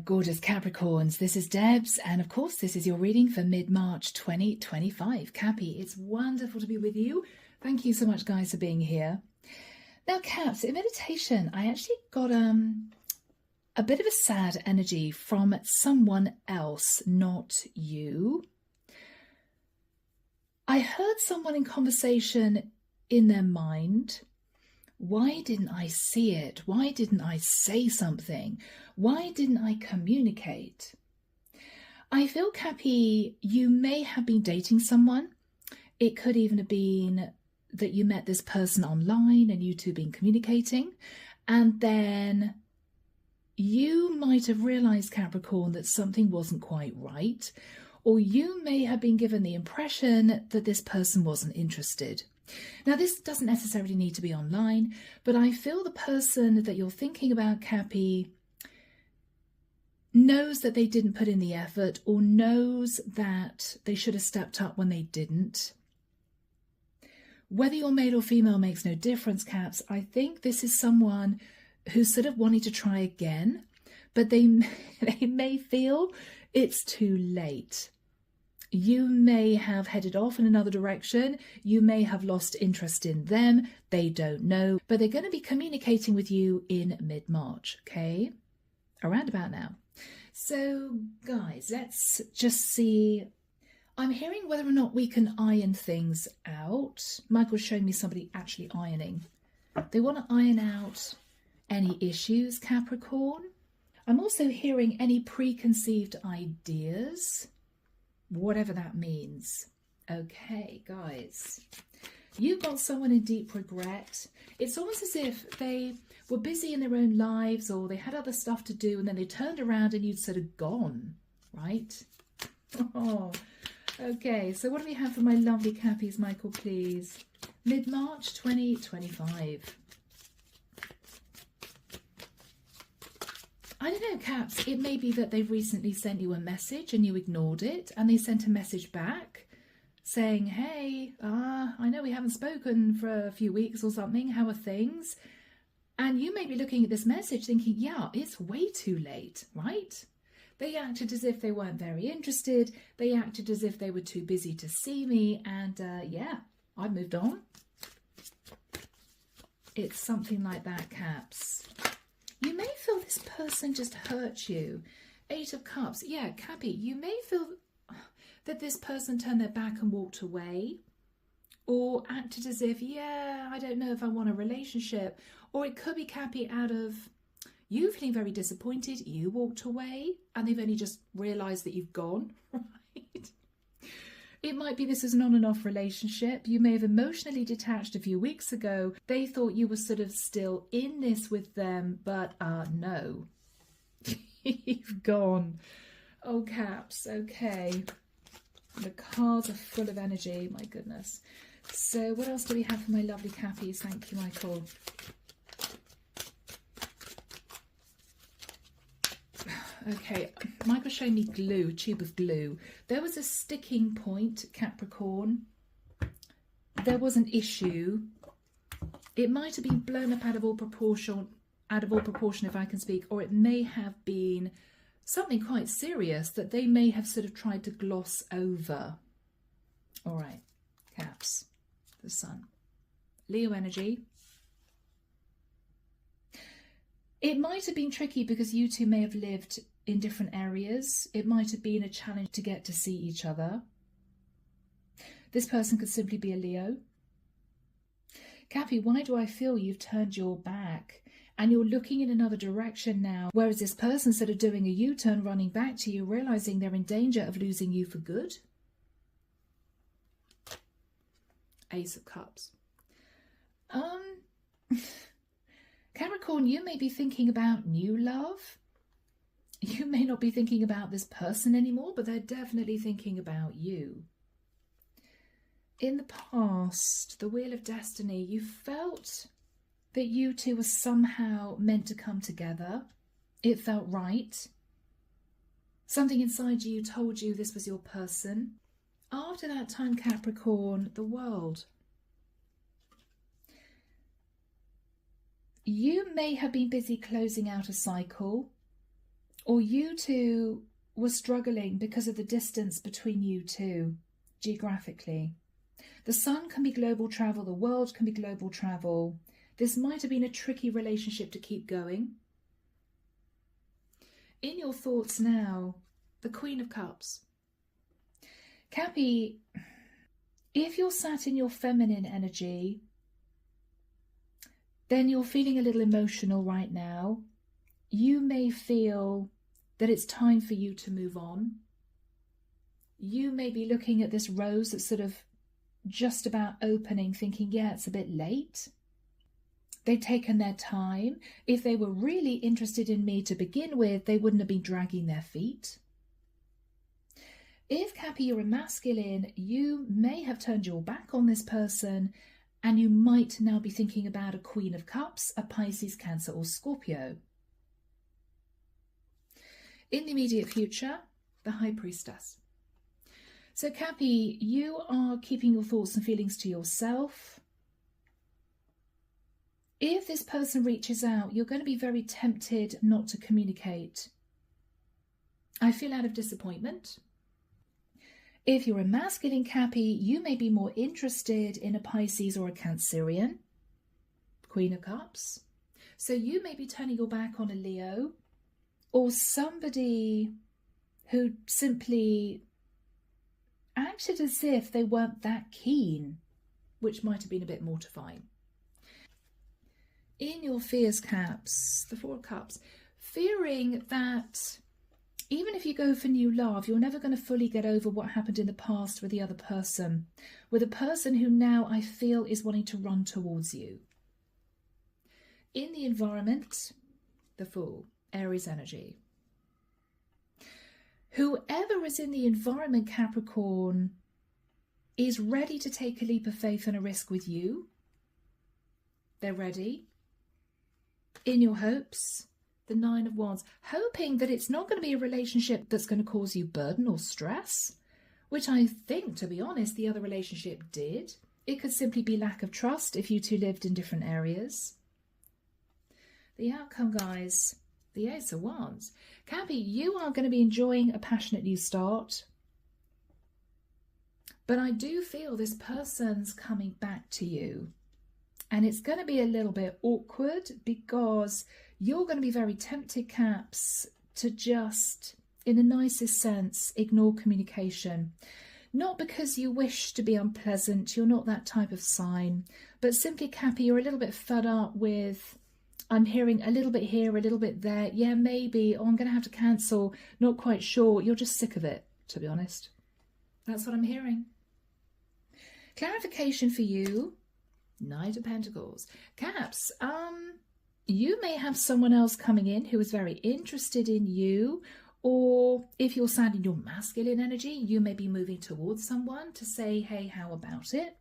gorgeous Capricorns, this is Debs, and of course this is your reading for mid-March 2025. Cappy, it's wonderful to be with you. Thank you so much, guys, for being here. Now, Caps, in meditation, I actually got a bit of a sad energy from someone else, not you. I heard someone in conversation in their mind. Why didn't I see it? Why didn't I say something? Why didn't I communicate? I feel, Cappy, you may have been dating someone. It could even have been that you met this person online and you two been communicating. And then you might have realized, Capricorn, that something wasn't quite right. Or you may have been given the impression that this person wasn't interested. Now, this doesn't necessarily need to be online, but I feel the person that you're thinking about, Cappy, knows that they didn't put in the effort or knows that they should have stepped up when they didn't. Whether you're male or female makes no difference, Caps. I think this is someone who's sort of wanting to try again, but they may feel it's too late. You may have headed off in another direction. You may have lost interest in them. They don't know, but they're going to be communicating with you in mid-March, okay? Around about now. So, guys, let's just see. I'm hearing whether or not we can iron things out. Michael's showing me somebody actually ironing. They want to iron out any issues, Capricorn. I'm also hearing any preconceived ideas. Whatever that means. Okay, guys. You've got someone in deep regret. It's almost as if they were busy in their own lives or they had other stuff to do and then they turned around and you'd sort of gone, right? Oh, okay. So what do we have for my lovely Cappies, Michael, please? Mid-March 2025. I don't know, Caps, it may be that they've recently sent you a message and you ignored it and they sent a message back saying, hey, I know we haven't spoken for a few weeks or something, how are things? And you may be looking at this message thinking, yeah, it's way too late, right? They acted as if they weren't very interested. They acted as if they were too busy to see me. And yeah, I've moved on. It's something like that, Caps. You may feel this person just hurt you. 8 of Cups. Yeah, Cappy, you may feel that this person turned their back and walked away or acted as if, yeah, I don't know if I want a relationship. Or it could be, Cappy, out of you feeling very disappointed, you walked away and they've only just realised that you've gone, right? It might be this is an on and off relationship. You may have emotionally detached a few weeks ago. They thought you were sort of still in this with them, but no. You've gone. Oh, Caps, okay. The cards are full of energy, my goodness. So what else do we have for my lovely Cappies? Thank you, Michael. Okay, Michael showed me glue, tube of glue. There was a sticking point, Capricorn. There was an issue. It might have been blown up out of all proportion if I can speak, or it may have been something quite serious that they may have sort of tried to gloss over. All right, Caps, the Sun. Leo energy. It might have been tricky because you two may have lived in different areas. It might have been a challenge to get to see each other. This person could simply be a Leo. Cappy, why do I feel you've turned your back and you're looking in another direction now, whereas this person, instead of doing a U-turn, running back to you, realising they're in danger of losing you for good? Ace of Cups. Capricorn, you may be thinking about new love. You may not be thinking about this person anymore, but they're definitely thinking about you. In the past, the Wheel of Destiny, you felt that you two were somehow meant to come together. It felt right. Something inside you told you this was your person. After that time, Capricorn, the world. You may have been busy closing out a cycle, Or you two were struggling because of the distance between you two, geographically. The sun can be global travel, the world can be global travel. This might have been a tricky relationship to keep going. In your thoughts now, the Queen of Cups. Cappy, if you're sat in your feminine energy, then you're feeling a little emotional right now. You may feel that it's time for you to move on. You may be looking at this rose that's sort of just about opening, thinking, yeah, it's a bit late. They've taken their time. If they were really interested in me to begin with, they wouldn't have been dragging their feet. If, Cappy, you're a masculine, you may have turned your back on this person, and you might now be thinking about a Queen of Cups, a Pisces, Cancer, or Scorpio. In the immediate future, the High Priestess. So, Cappy, you are keeping your thoughts and feelings to yourself. If this person reaches out, you're going to be very tempted not to communicate. I feel out of disappointment. If you're a masculine, Cappy, you may be more interested in a Pisces or a Cancerian, Queen of Cups. So you may be turning your back on a Leo or somebody who simply acted as if they weren't that keen, which might have been a bit mortifying. In your fears, Caps, the Four of Cups, fearing that even if you go for new love, you're never going to fully get over what happened in the past with the other person, with a person who now I feel is wanting to run towards you. In the environment, the Fool, Aries energy. Whoever is in the environment, Capricorn, is ready to take a leap of faith and a risk with you. They're ready. In your hopes, the Nine of Wands, hoping that it's not going to be a relationship that's going to cause you burden or stress, which I think, to be honest, the other relationship did. It could simply be lack of trust if you two lived in different areas. The outcome, guys, the Ace of Wands. Cappy, you are going to be enjoying a passionate new start. But I do feel this person's coming back to you. And it's going to be a little bit awkward because you're going to be very tempted, Caps, to just, in the nicest sense, ignore communication. Not because you wish to be unpleasant, you're not that type of sign, but simply, Cappy, you're a little bit fed up with, I'm hearing a little bit here, a little bit there. Yeah, maybe. Oh, I'm going to have to cancel. Not quite sure. You're just sick of it, to be honest. That's what I'm hearing. Clarification for you. Knight of Pentacles. Caps, you may have someone else coming in who is very interested in you, or if you're sounding your masculine energy, you may be moving towards someone to say, hey, how about it?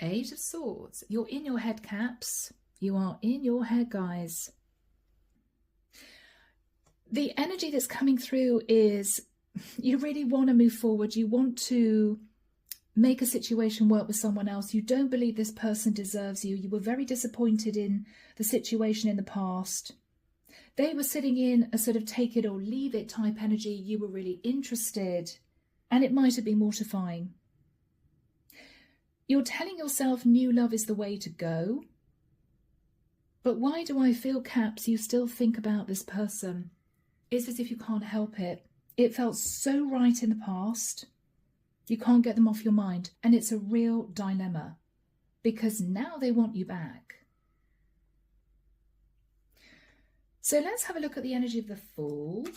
Eight of Swords. You're in your head, Caps. You are in your head, guys. The energy that's coming through is you really want to move forward. You want to make a situation work with someone else. You don't believe this person deserves you. You were very disappointed in the situation in the past. They were sitting in a sort of take it or leave it type energy. You were really interested, and it might have been mortifying. You're telling yourself new love is the way to go. But why do I feel, Caps, you still think about this person? It's as if you can't help it. It felt so right in the past. You can't get them off your mind. And it's a real dilemma because now they want you back. So let's have a look at the energy of the Fool.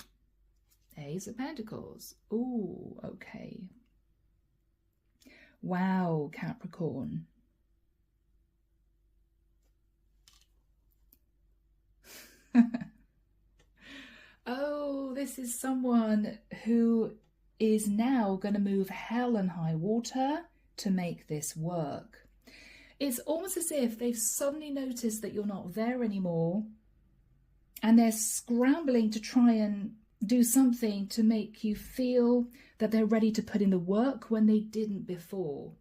Ace of Pentacles. Ooh, okay. Wow, Capricorn. Oh, this is someone who is now going to move hell and high water to make this work. It's almost as if they've suddenly noticed that you're not there anymore, and they're scrambling to try and do something to make you feel that they're ready to put in the work when they didn't before.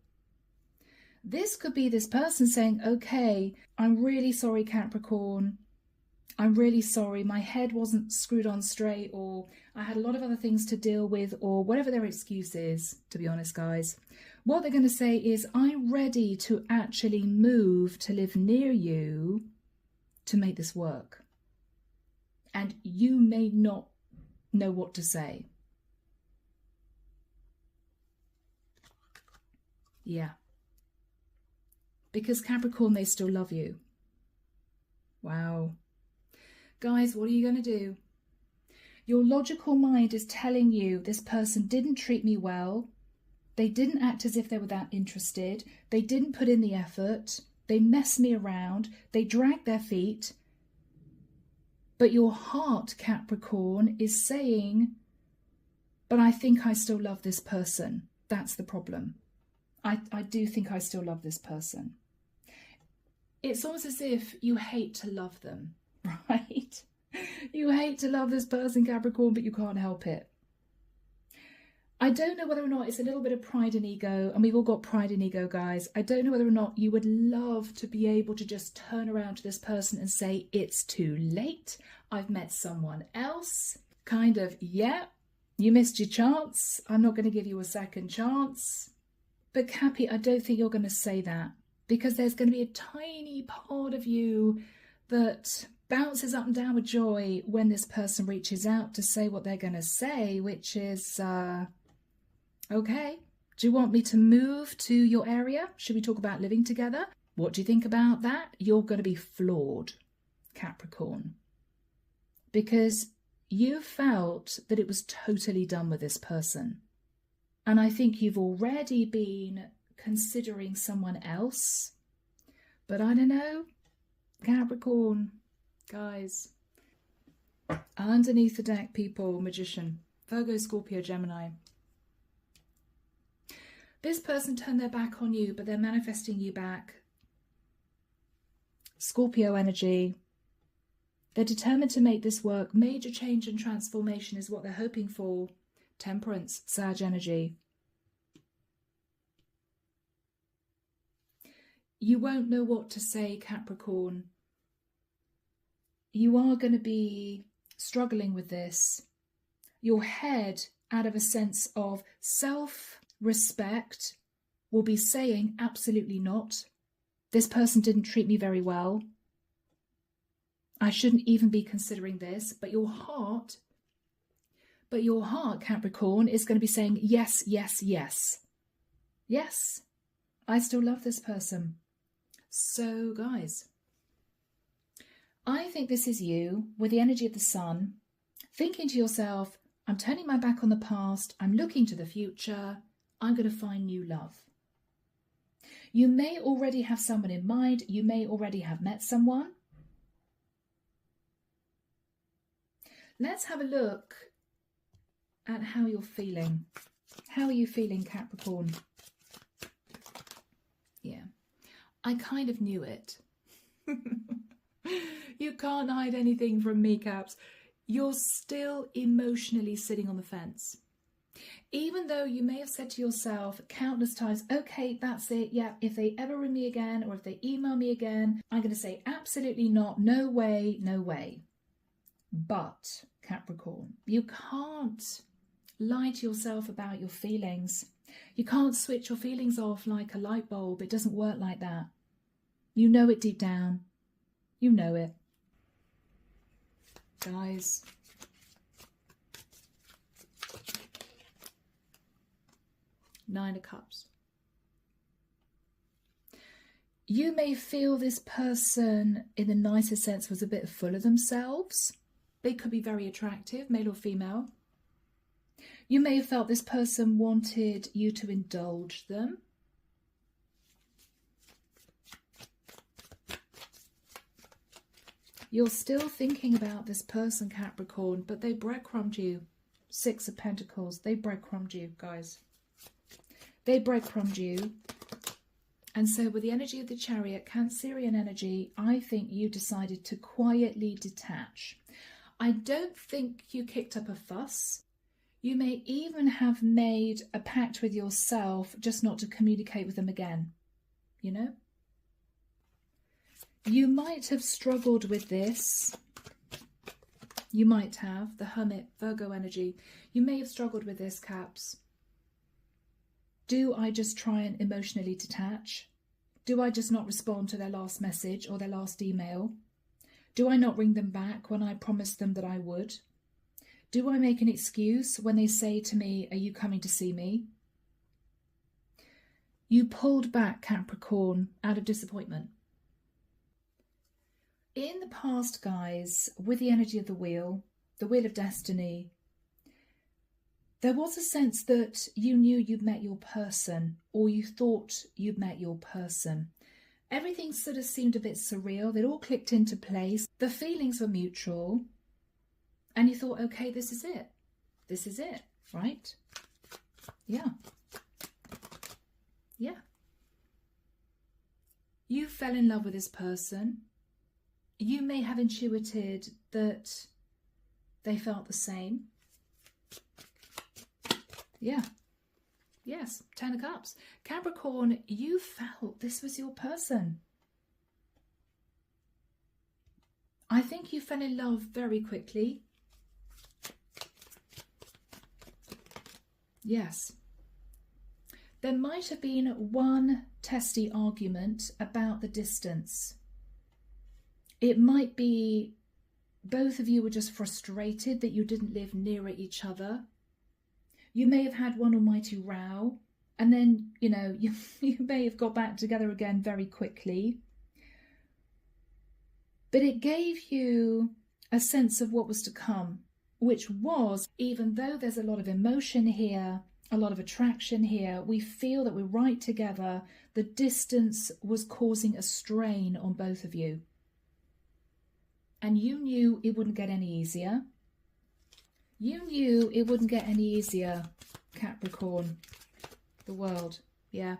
This could be this person saying, okay, I'm really sorry, Capricorn. I'm really sorry, my head wasn't screwed on straight, or I had a lot of other things to deal with, or whatever their excuse is, to be honest, guys. What they're going to say is, I'm ready to actually move to live near you to make this work. And you may not know what to say. Yeah. Because Capricorn, they still love you. Wow. Guys, what are you going to do? Your logical mind is telling you this person didn't treat me well. They didn't act as if they were that interested. They didn't put in the effort. They messed me around. They dragged their feet. But your heart, Capricorn, is saying, but I think I still love this person. That's the problem. I do think I still love this person. It's almost as if you hate to love them, right? You hate to love this person, Capricorn, but you can't help it. I don't know whether or not it's a little bit of pride and ego, and we've all got pride and ego, guys. I don't know whether or not you would love to be able to just turn around to this person and say, it's too late. I've met someone else. Kind of, yeah, you missed your chance. I'm not going to give you a second chance. But Cappy, I don't think you're going to say that, because there's going to be a tiny part of you that bounces up and down with joy when this person reaches out to say what they're going to say, which is, okay, do you want me to move to your area? Should we talk about living together? What do you think about that? You're going to be floored, Capricorn, because you felt that it was totally done with this person. And I think you've already been considering someone else. But I don't know, Capricorn, guys. Underneath the deck, people, Magician, Virgo, Scorpio, Gemini. This person turned their back on you, but they're manifesting you back. Scorpio energy. They're determined to make this work. Major change and transformation is what they're hoping for. Temperance, Sag energy. You won't know what to say, Capricorn. You are going to be struggling with this. Your head, out of a sense of self-respect, will be saying, absolutely not. This person didn't treat me very well. I shouldn't even be considering this. But your heart, Capricorn, is going to be saying, yes, yes, yes. Yes, I still love this person. So, guys, I think this is you with the energy of the sun, thinking to yourself, I'm turning my back on the past, I'm looking to the future, I'm going to find new love. You may already have someone in mind, you may already have met someone. Let's have a look at how you're feeling. How are you feeling, Capricorn? Yeah, I kind of knew it. You can't hide anything from me, Caps. You're still emotionally sitting on the fence. Even though you may have said to yourself countless times, okay, that's it, yeah, if they ever ring me again or if they email me again, I'm going to say absolutely not, no way, no way. But, Capricorn, you can't lie to yourself about your feelings. You can't switch your feelings off like a light bulb. It doesn't work like that. You know it deep down. You know it. Guys. Nine of Cups. You may feel this person, in the nicest sense, was a bit full of themselves. They could be very attractive, male or female. You may have felt this person wanted you to indulge them. You're still thinking about this person, Capricorn, but they breadcrumbed you. Six of Pentacles. They breadcrumbed you, guys. They breadcrumbed you. And so with the energy of the Chariot, Cancerian energy, I think you decided to quietly detach. I don't think you kicked up a fuss. You may even have made a pact with yourself just not to communicate with them again. You know? You might have struggled with this You might have the Hermit, Virgo energy. You may have struggled with this, Caps. Do I just try and emotionally detach? Do I just not respond to their last message or their last email? Do I not ring them back when I promised them that I would? Do I make an excuse when they say to me, are you coming to see me? You pulled back, Capricorn, out of disappointment. In the past, guys, with the energy of the Wheel of Destiny, there was a sense that you knew you'd met your person, or you thought you'd met your person. Everything sort of seemed a bit surreal. It all clicked into place. The feelings were mutual. And you thought, okay, this is it. This is it, right? Yeah. Yeah. You fell in love with this person. You may have intuited that they felt the same. Yeah. Yes, 10 of Cups. Capricorn, you felt this was your person. I think you fell in love very quickly. Yes. There might have been one testy argument about the distance. It might be both of you were just frustrated that you didn't live nearer each other. You may have had one almighty row, and then, you know, you may have got back together again very quickly. But it gave you a sense of what was to come, which was, even though there's a lot of emotion here, a lot of attraction here, we feel that we're right together, the distance was causing a strain on both of you. And you knew it wouldn't get any easier. You knew it wouldn't get any easier, Capricorn. The world, yeah.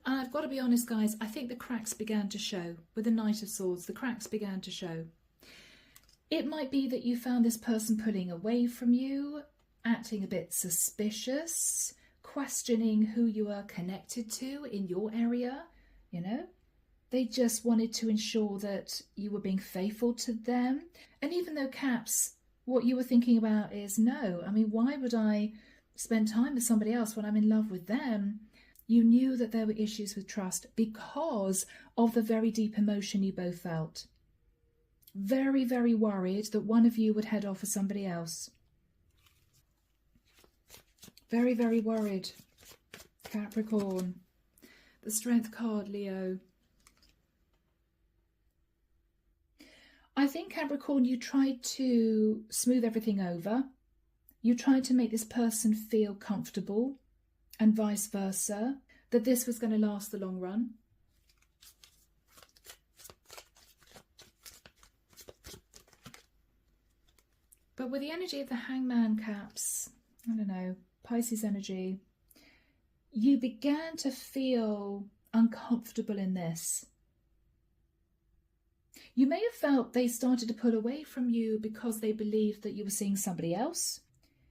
And I've got to be honest, guys, I think the cracks began to show. With the Knight of Swords, the cracks began to show. It might be that you found this person pulling away from you, acting a bit suspicious, questioning who you are connected to in your area, you know. They just wanted to ensure that you were being faithful to them. And even though, Caps, what you were thinking about is, no, I mean, why would I spend time with somebody else when I'm in love with them? You knew that there were issues with trust because of the very deep emotion you both felt. Very, very worried that one of you would head off for somebody else. Very, very worried, Capricorn. The Strength card, Leo. I think, Capricorn, you tried to smooth everything over. You tried to make this person feel comfortable and vice versa, that this was going to last the long run. But with the energy of the Hangman, Caps, I don't know, Pisces energy, you began to feel uncomfortable in this. You may have felt they started to pull away from you because they believed that you were seeing somebody else.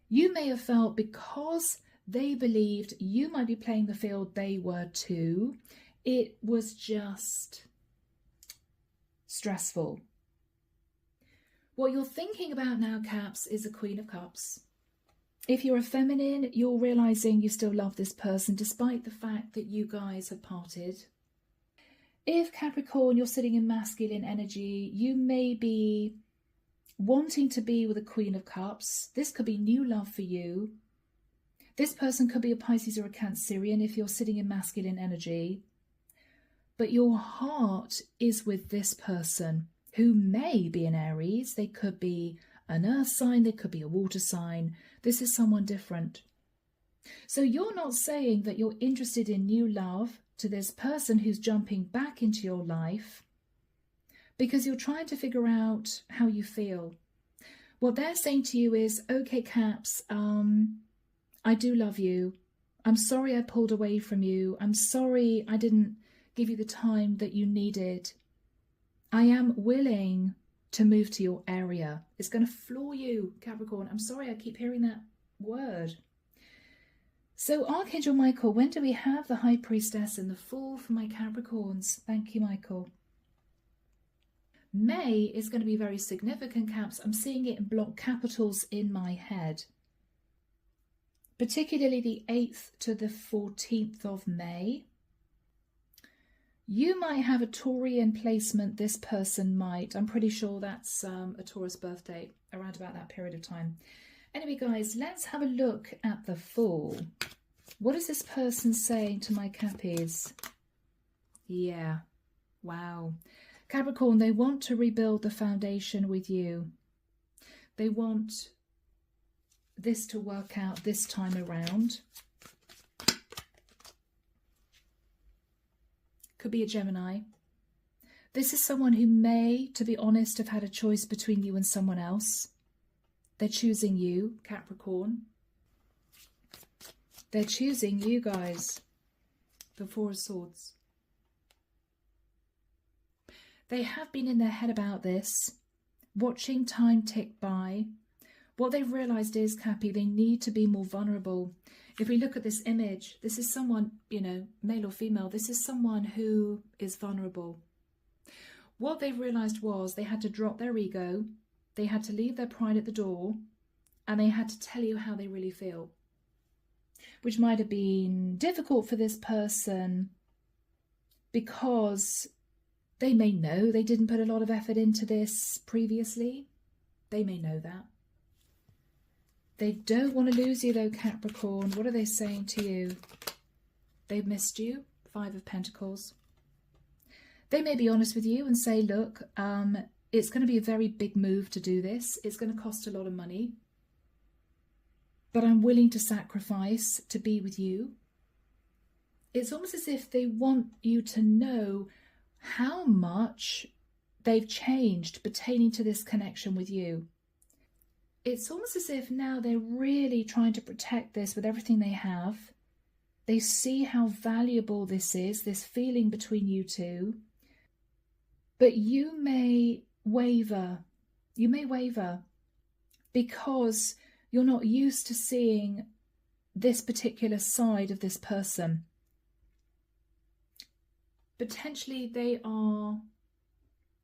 You may have felt because they believed you might be playing the field they were too, it was just stressful. What you're thinking about now, Caps, is the Queen of Cups. If you're a feminine, you're realizing you still love this person despite the fact that you guys have parted. If, Capricorn, you're sitting in masculine energy, you may be wanting to be with a Queen of Cups. This could be new love for you. This person could be a Pisces or a Cancerian if you're sitting in masculine energy. But your heart is with this person who may be an Aries. They could be an earth sign. They could be a water sign. This is someone different. So you're not saying that you're interested in new love to this person who's jumping back into your life because you're trying to figure out how you feel. What they're saying to you is, okay, Caps, I do love you. I'm sorry I pulled away from you. I'm sorry I didn't give you the time that you needed. I am willing to move to your area. It's going to floor you, Capricorn. I'm sorry I keep hearing that word. So Archangel Michael, when do we have the High Priestess and the Fool for my Capricorns? Thank you, Michael. May is going to be very significant, Caps. I'm seeing it in block capitals in my head. Particularly the 8th to the 14th of May. You might have a Taurian placement, this person might. I'm pretty sure that's a Taurus birthday, around about that period of time. Anyway, guys, let's have a look at the Fool. What is this person saying to my Cappies? Yeah, wow. Capricorn, they want to rebuild the foundation with you. They want this to work out this time around. Could be a Gemini. This is someone who may, to be honest, have had a choice between you and someone else. They're choosing you, Capricorn. They're choosing you, guys. The Four of Swords. They have been in their head about this, watching time tick by. What they've realised is, Cappy, they need to be more vulnerable. If we look at this image, this is someone, you know, male or female, this is someone who is vulnerable. What they've realised was they had to drop their ego, they had to leave their pride at the door, and they had to tell you how they really feel. Which might have been difficult for this person because they may know they didn't put a lot of effort into this previously. They may know that. They don't want to lose you though, Capricorn. What are they saying to you? They've missed you. 5 of Pentacles. They may be honest with you and say, look, it's going to be a very big move to do this. It's going to cost a lot of money. But I'm willing to sacrifice to be with you. It's almost as if they want you to know how much they've changed pertaining to this connection with you. It's almost as if now they're really trying to protect this with everything they have. They see how valuable this is, this feeling between you two. But you may waver. You may waver because you're not used to seeing this particular side of this person. Potentially they are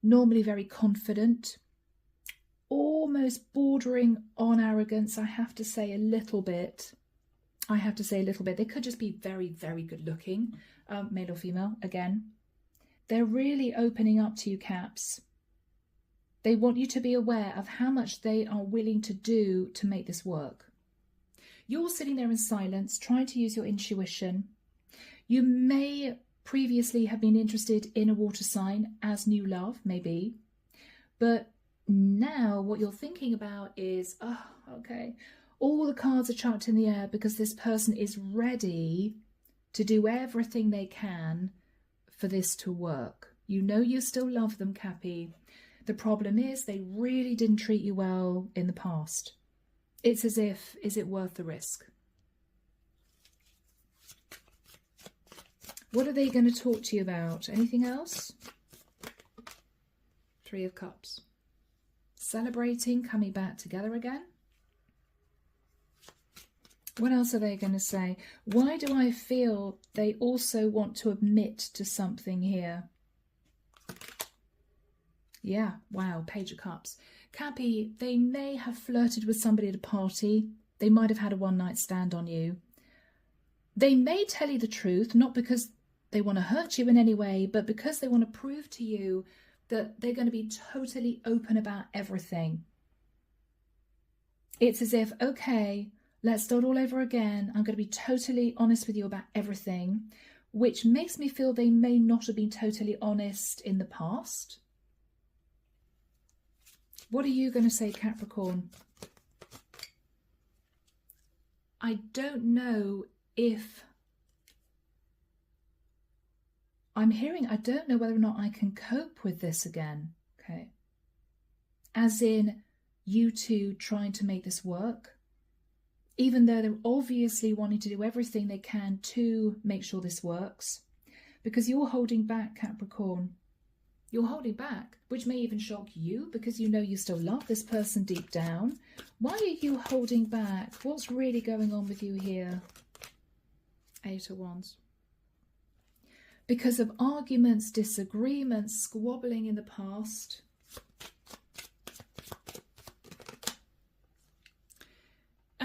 normally very confident, almost bordering on arrogance, I have to say a little bit. They could just be very, very good looking, male or female, again. They're really opening up to you, Caps. They want you to be aware of how much they are willing to do to make this work. You're sitting there in silence, trying to use your intuition. You may previously have been interested in a water sign as new love, maybe. But now what you're thinking about is, oh, okay, all the cards are chucked in the air because this person is ready to do everything they can for this to work. You know you still love them, Cappy. The problem is they really didn't treat you well in the past. It's as if, is it worth the risk? What are they going to talk to you about? Anything else? 3 of Cups. Celebrating, coming back together again. What else are they going to say? Why do I feel they also want to admit to something here? Yeah, wow, Page of Cups. Cappy, they may have flirted with somebody at a party. They might have had a one-night stand on you. They may tell you the truth, not because they want to hurt you in any way, but because they want to prove to you that they're going to be totally open about everything. It's as if, okay, let's start all over again. I'm going to be totally honest with you about everything, which makes me feel they may not have been totally honest in the past. What are you going to say, Capricorn? I don't know if... I'm hearing, I don't know whether or not I can cope with this again. Okay. As in, you two trying to make this work. Even though they're obviously wanting to do everything they can to make sure this works. Because you're holding back, Capricorn. You're holding back, which may even shock you because you know you still love this person deep down. Why are you holding back? What's really going on with you here? 8 of Wands. Because of arguments, disagreements, squabbling in the past.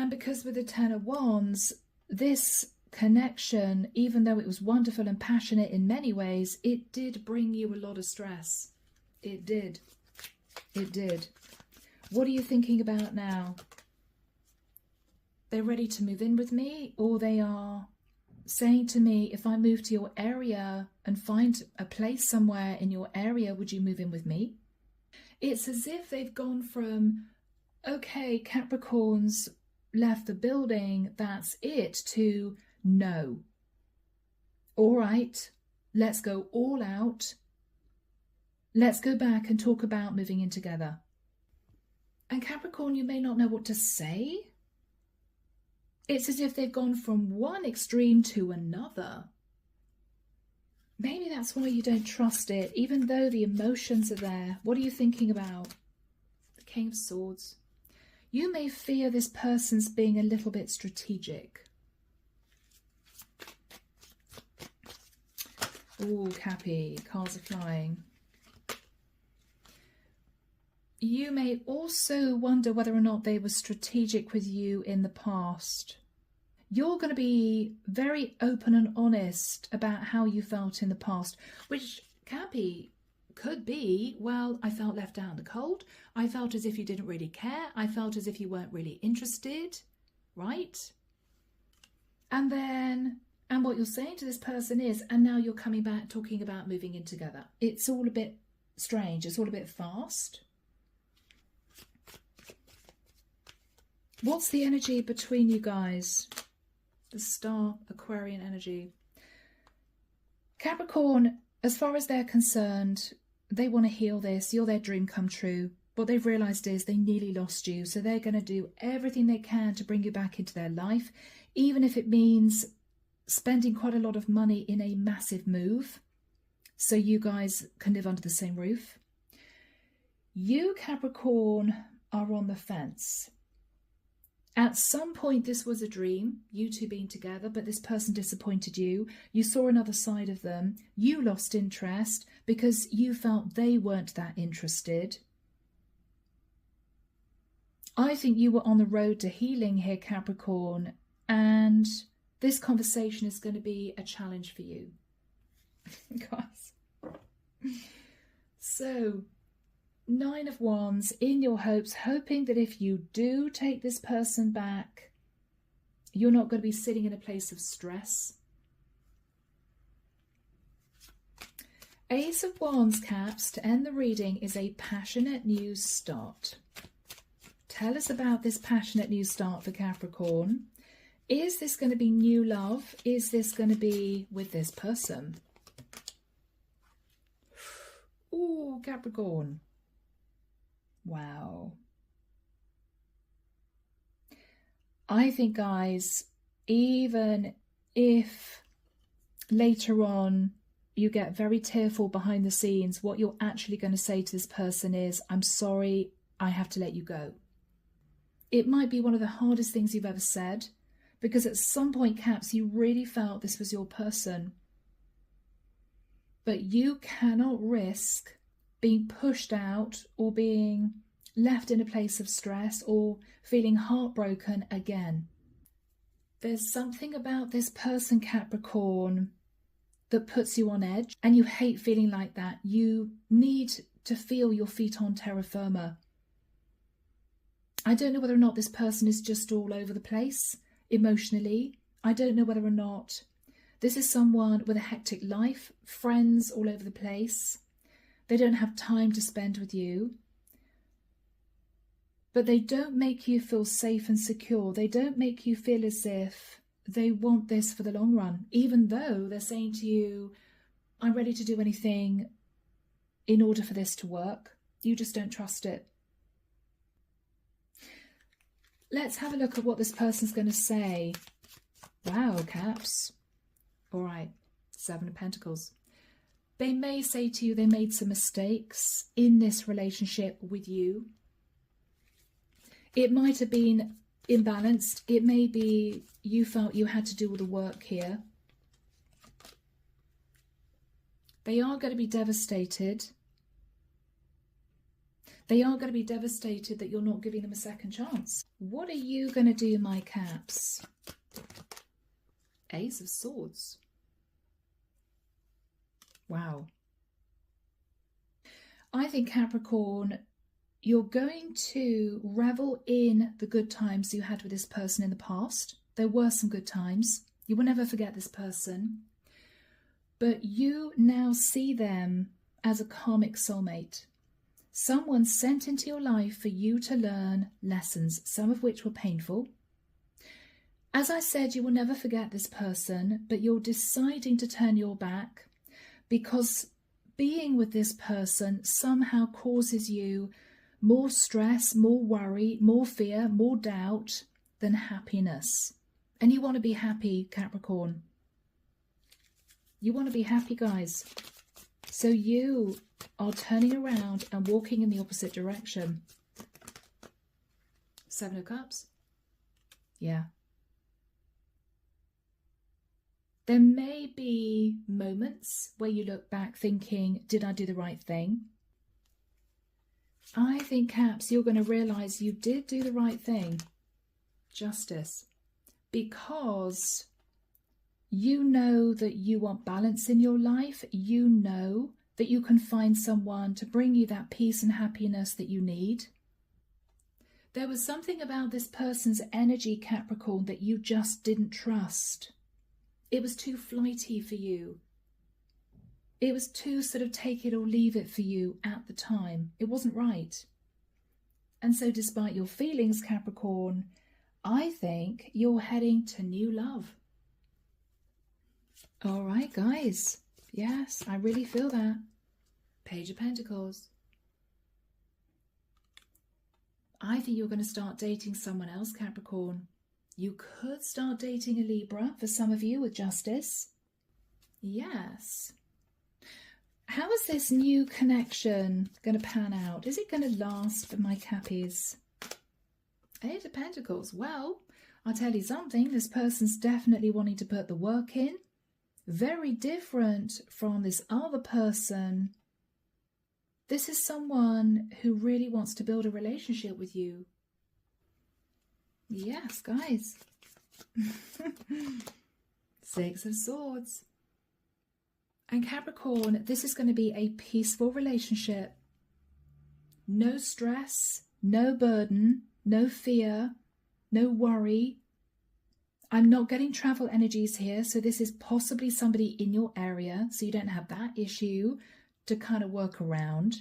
And because with the Ten of Wands, this connection, even though it was wonderful and passionate in many ways, it did bring you a lot of stress. It did. It did. What are you thinking about now? They're ready to move in with me, or they are saying to me, if I move to your area and find a place somewhere in your area, would you move in with me? It's as if they've gone from, okay, Capricorns left the building, that's it, to no. All right, let's go all out. Let's go back and talk about moving in together. And Capricorn, you may not know what to say. It's as if they've gone from one extreme to another. Maybe that's why you don't trust it, even though the emotions are there. What are you thinking about? The King of Swords. You may fear this person's being a little bit strategic. Oh, Cappy, cards are flying. You may also wonder whether or not they were strategic with you in the past. You're going to be very open and honest about how you felt in the past, which, Cappy, could be, well, I felt left out in the cold. I felt as if you didn't really care. I felt as if you weren't really interested, right? And what you're saying to this person is, and now you're coming back talking about moving in together. It's all a bit strange. It's all a bit fast. What's the energy between you guys? The Star, Aquarian energy. Capricorn, as far as they're concerned, they want to heal this. You're their dream come true. What they've realised is they nearly lost you. So they're going to do everything they can to bring you back into their life, even if it means spending quite a lot of money in a massive move so you guys can live under the same roof. You, Capricorn, are on the fence. At some point, this was a dream, you two being together, but this person disappointed you. You saw another side of them. You lost interest because you felt they weren't that interested. I think you were on the road to healing here, Capricorn, and this conversation is going to be a challenge for you. Guys. So, 9 of Wands, in your hopes, hoping that if you do take this person back, you're not going to be sitting in a place of stress. Ace of Wands, Caps, to end the reading, is a passionate new start. Tell us about this passionate new start for Capricorn. Is this going to be new love? Is this going to be with this person? Ooh, Capricorn. Wow. I think, guys, even if later on you get very tearful behind the scenes, what you're actually going to say to this person is, I'm sorry, I have to let you go. It might be one of the hardest things you've ever said, because at some point, Caps, you really felt this was your person. But you cannot risk being pushed out or being left in a place of stress or feeling heartbroken again. There's something about this person, Capricorn, that puts you on edge, and you hate feeling like that. You need to feel your feet on terra firma. I don't know whether or not this person is just all over the place emotionally. I don't know whether or not this is someone with a hectic life, friends all over the place. They don't have time to spend with you. But they don't make you feel safe and secure. They don't make you feel as if they want this for the long run, even though they're saying to you, I'm ready to do anything in order for this to work. You just don't trust it. Let's have a look at what this person's going to say. Wow, Caps. All right, 7 of Pentacles. They may say to you they made some mistakes in this relationship with you. It might have been imbalanced. It may be you felt you had to do all the work here. They are going to be devastated. They are going to be devastated that you're not giving them a second chance. What are you going to do, my Caps? Ace of Swords. Wow. I think, Capricorn, you're going to revel in the good times you had with this person in the past. There were some good times. You will never forget this person. But you now see them as a karmic soulmate. Someone sent into your life for you to learn lessons, some of which were painful. As I said, you will never forget this person, but you're deciding to turn your back because being with this person somehow causes you more stress, more worry, more fear, more doubt than happiness. And you want to be happy, Capricorn. You want to be happy, guys. So you are turning around and walking in the opposite direction. Seven of Cups. Yeah. There may be moments where you look back thinking, did I do the right thing? I think, Caps, you're going to realise you did do the right thing. Justice. Because you know that you want balance in your life. You know that you can find someone to bring you that peace and happiness that you need. There was something about this person's energy, Capricorn, that you just didn't trust. It was too flighty for you. It was too sort of take it or leave it for you at the time. It wasn't right. And so despite your feelings, Capricorn, I think you're heading to new love. All right, guys. Yes, I really feel that. Page of Pentacles. I think you're going to start dating someone else, Capricorn. You could start dating a Libra for some of you with Justice. Yes. How is this new connection going to pan out? Is it going to last for my Cappies? Eight of Pentacles. Well, I'll tell you something. This person's definitely wanting to put the work in. Very different from this other person. This is someone who really wants to build a relationship with you. Yes, guys. Six of Swords. And Capricorn, this is going to be a peaceful relationship. No stress, no burden, no fear, no worry. I'm not getting travel energies here, so this is possibly somebody in your area, so you don't have that issue to kind of work around.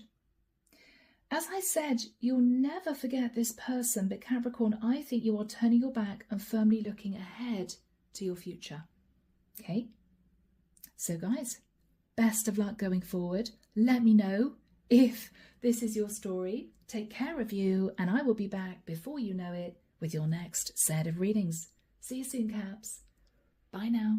As I said, you'll never forget this person, but Capricorn, I think you are turning your back and firmly looking ahead to your future. Okay? So guys, best of luck going forward. Let me know if this is your story. Take care of you, and I will be back before you know it with your next set of readings. See you soon, Caps. Bye now.